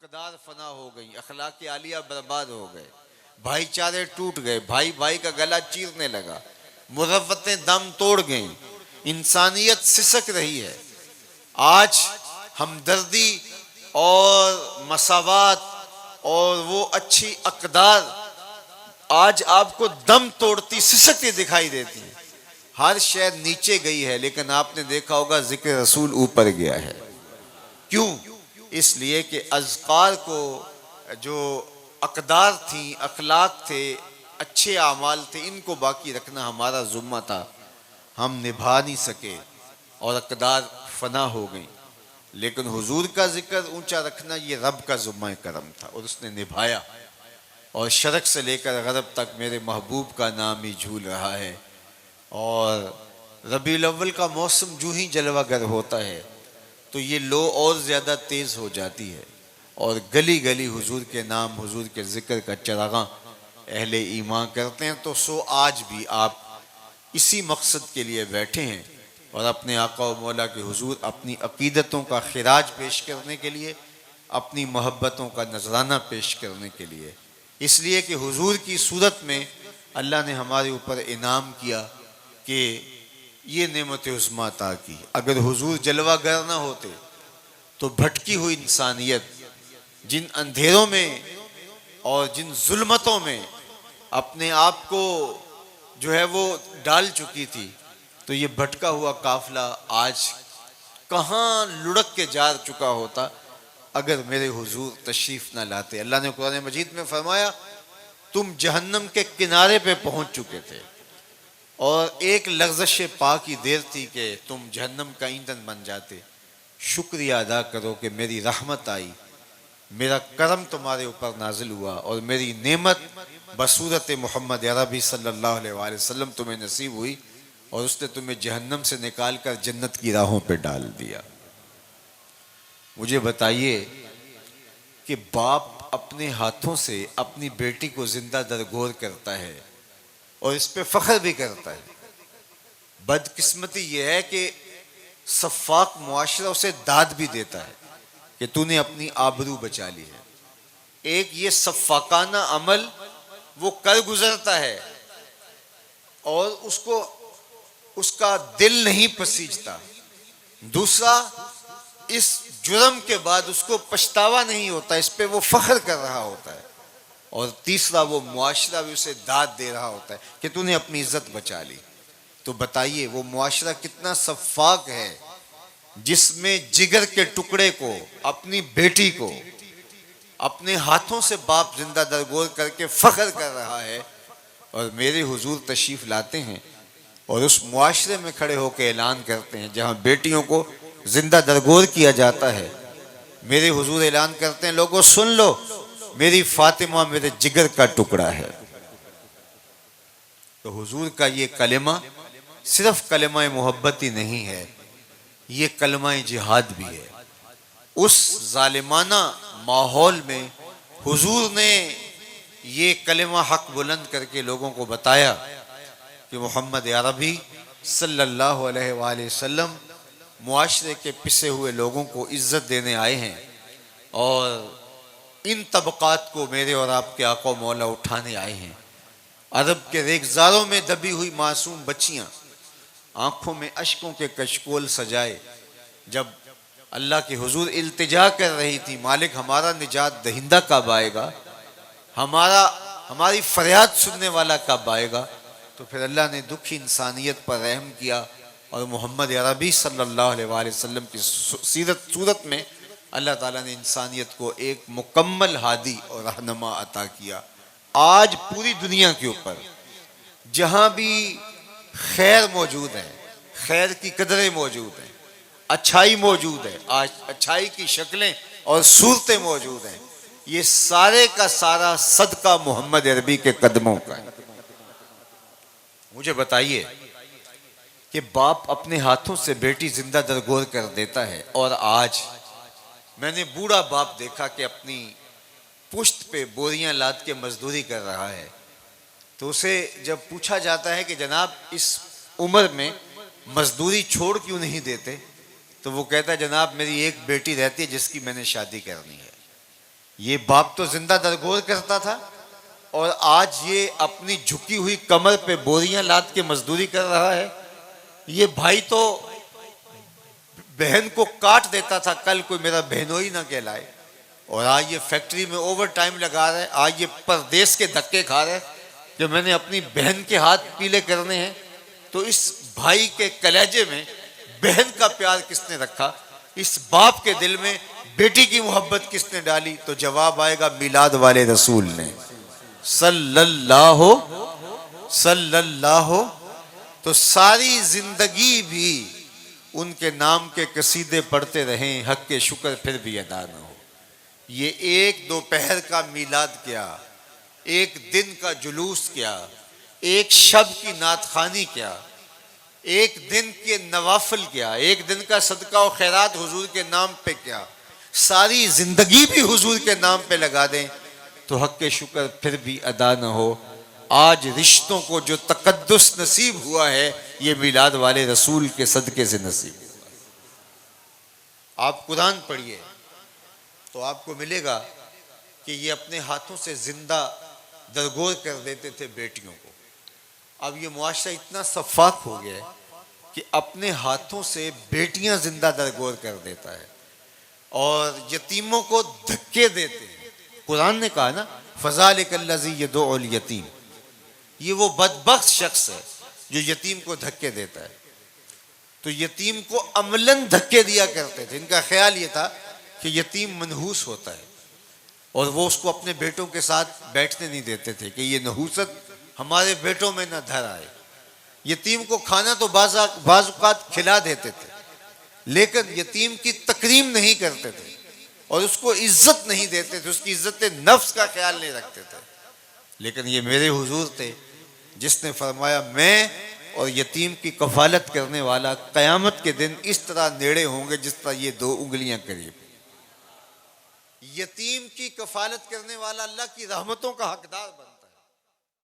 अकदार फना हो गई, अखलाक आलिया बर्बाद हो गए, भाईचारे टूट गए, भाई भाई का गला चीरने लगा, मुरव्वतें दम तोड़ गई, इंसानियत सिसक रही है। आज हमदर्दी और मसावात और वो अच्छी अकदार आज आपको दम तोड़ती सिसकती दिखाई देती है। हर शय नीचे गई है, लेकिन आपने देखा होगा जिक्र रसूल ऊपर गया है। क्यों? इसलिए कि अज़कार को जो अकदार थी, अखलाक थे, अच्छे आमाल थे, इनको बाकी रखना हमारा ज़ुम्मा था। हम निभा नहीं सके और अकदार फना हो गई, लेकिन हुजूर का जिक्र ऊंचा रखना ये रब का ज़ुम्मा करम था और उसने निभाया। और शरक से लेकर गरब तक मेरे महबूब का नाम ही झूल रहा है। और रबीउल अव्वल का मौसम जो ही जलवागर होता है तो ये लो और ज़्यादा तेज़ हो जाती है और गली गली हुजूर के नाम, हुजूर के ज़िक्र का चरागां अहले ईमान करते हैं। तो सो आज भी आप इसी मकसद के लिए बैठे हैं और अपने आका व मौला के हुजूर अपनी अकीदतों का खिराज पेश करने के लिए, अपनी मोहब्बतों का नजराना पेश करने के लिए। इसलिए कि हुजूर की सूरत में अल्लाह ने हमारे ऊपर इनाम किया कि ये नेमत उज़्मा अता की। अगर हुजूर जलवागर ना होते तो भटकी हुई इंसानियत जिन अंधेरों में और जिन जुल्मतों में अपने आप को जो है वो डाल चुकी थी, तो ये भटका हुआ काफिला आज कहाँ लुढ़क के जा चुका होता अगर मेरे हुजूर तशरीफ ना लाते। अल्लाह ने कुरान मजीद में फरमाया, तुम जहन्नम के किनारे पे पहुंच चुके थे और एक लग़्ज़श पा की देर थी कि तुम जहन्नम का ईंधन बन जाते। शुक्रिया अदा करो कि मेरी रहमत आई, मेरा करम तुम्हारे ऊपर नाजिल हुआ और मेरी नेमत बसूरत मोहम्मद अरबी सल्लल्लाहु अलैहि वसल्लम तुम्हें नसीब हुई और उसने तुम्हें जहन्नम से निकाल कर जन्नत की राहों पे डाल दिया। मुझे बताइए कि बाप अपने हाथों से अपनी बेटी को जिंदा दरगोर करता है और इस पे फख्र भी करता है। बदकिस्मती यह है कि सफ़ाक मुआशरा उसे दाद भी देता है कि तूने अपनी आबरू बचा ली है। एक ये सफ़ाकाना अमल वो कर गुजरता है और उसको उसका दिल नहीं पसीजता। दूसरा, इस जुर्म के बाद उसको पछतावा नहीं होता, इस पे वो फख्र कर रहा होता है। और तीसरा, वो मुआशरा भी उसे दाद दे रहा होता है कि तूने अपनी इज्जत बचा ली। तो बताइए वो मुआशरा कितना सफ़ाक है जिसमें जिगर के टुकड़े को, अपनी बेटी को अपने हाथों से बाप जिंदा दरगोर करके फख्र कर रहा है और मेरे हुजूर तशरीफ लाते हैं और उस मुआशरे में खड़े होकर ऐलान करते हैं जहाँ बेटियों को जिंदा दरगोर किया जाता है। मेरे हुजूर ऐलान करते हैं, लोगों सुन लो, मेरी फातिमा मेरे जिगर का टुकड़ा है। तो हुजूर का ये कलेमा सिर्फ कलेमा मोहब्बत ही नहीं है, ये कलमा जिहाद भी है। उस जालिमाना माहौल में हुजूर ने ये कलेमा हक बुलंद करके लोगों को बताया कि मोहम्मद अरबी सल्लल्लाहु अलैहि वसल्लम मुआशरे के पिसे हुए लोगों को इज्जत देने आए हैं और इन तबकात को मेरे और आपके आका मौला उठाने आए हैं। अरब के रेगजारों में दबी हुई मासूम बच्चियां आंखों में अश्कों के कशकोल सजाए जब अल्लाह के हुजूर इल्तिजा कर रही थी, मालिक हमारा निजात दहिंदा कब आएगा, हमारी फरियाद सुनने वाला कब आएगा। तो फिर अल्लाह ने दुखी इंसानियत पर रहम किया और मोहम्मद अरबी सल्लल्लाहु अलैहि वसल्लम की सूरत में अल्लाह ताला ने इंसानियत को एक मुकम्मल हादी और रहनुमा अता किया। आज पूरी दुनिया के ऊपर जहाँ भी खैर मौजूद है, खैर की कदरें मौजूद हैं, अच्छाई मौजूद है, आज अच्छाई की शक्लें और सूरतें मौजूद हैं, ये सारे का सारा सदका मोहम्मद अरबी के कदमों का है। मुझे बताइए कि बाप अपने हाथों से बेटी जिंदा दरगोर कर देता है और आज मैंने बूढ़ा बाप देखा कि अपनी पुश्त पे बोरियां लाद के मजदूरी कर रहा है। तो उसे जब पूछा जाता है कि जनाब इस उम्र में मजदूरी छोड़ क्यों नहीं देते, तो वो कहता है जनाब मेरी एक बेटी रहती है जिसकी मैंने शादी करनी है। ये बाप तो जिंदा दरगोर करता था और आज ये अपनी झुकी हुई कमर पे बोरियां लाद के मजदूरी कर रहा है। ये भाई तो बहन को काट देता था, कल कोई मेरा बहनोई ना कहलाए, और आज ये फैक्ट्री में ओवर टाइम लगा रहा है। आज ये परदेश के धक्के खा रहा है कि मैंने अपनी बहन के हाथ पीले करने हैं। तो इस भाई के कलेजे में बहन का प्यार किसने रखा, इस बाप के दिल में बेटी की मोहब्बत किसने डाली? तो जवाब आएगा मिलाद वाले रसूल ने, सल्लल्लाहु। तो सारी जिंदगी भी उनके नाम के कसीदे पढ़ते रहें, हक के शुक्र फिर भी अदा न हो। ये एक दोपहर का मिलाद क्या, एक दिन का जुलूस क्या, एक शब की नातखानी क्या, एक दिन के नवाफिल क्या, एक दिन का सदका और खैरात हुजूर के नाम पे क्या, सारी जिंदगी भी हुजूर के नाम पे लगा दें तो हक के शुक्र फिर भी अदा न हो। आज रिश्तों को जो तकद्दुस नसीब हुआ है ये मिलाद वाले रसूल के सदके से नसीब हुआ। आप कुरान पढ़िए तो आपको मिलेगा कि ये अपने हाथों से जिंदा दरगोर कर देते थे बेटियों को। अब ये मुआशरा इतना सफाक हो गया है कि अपने हाथों से बेटियां जिंदा दरगोर कर देता है और यतीमों को धक्के देते हैं। कुरान ने कहा ना, फ़ज़ालिकल्लज़ी यदउल यतीम, ये वो बदबख्त शख्स है जो यतीम को धक्के देता है। तो यतीम को अमलन धक्के दिया करते थे। इनका ख्याल ये था कि यतीम मनहूस होता है और वो उसको अपने बेटों के साथ बैठने नहीं देते थे कि ये नहूसत हमारे बेटों में न धर आए। यतीम को खाना तो बाज़-औक़ात खिला देते थे, लेकिन यतीम की तकरीम नहीं करते थे और उसको इज्जत नहीं देते थे, उसकी इज्जत नफ्स का ख्याल नहीं रखते थे। लेकिन ये मेरे हुजूर थे जिसने फरमाया मैं और यतीम की कफालत करने वाला क़यामत के दिन इस तरह नेड़े होंगे जिस तरह ये दो उंगलियां करीब। यतीम की कफालत करने वाला अल्लाह की रहमतों का हकदार बनता है।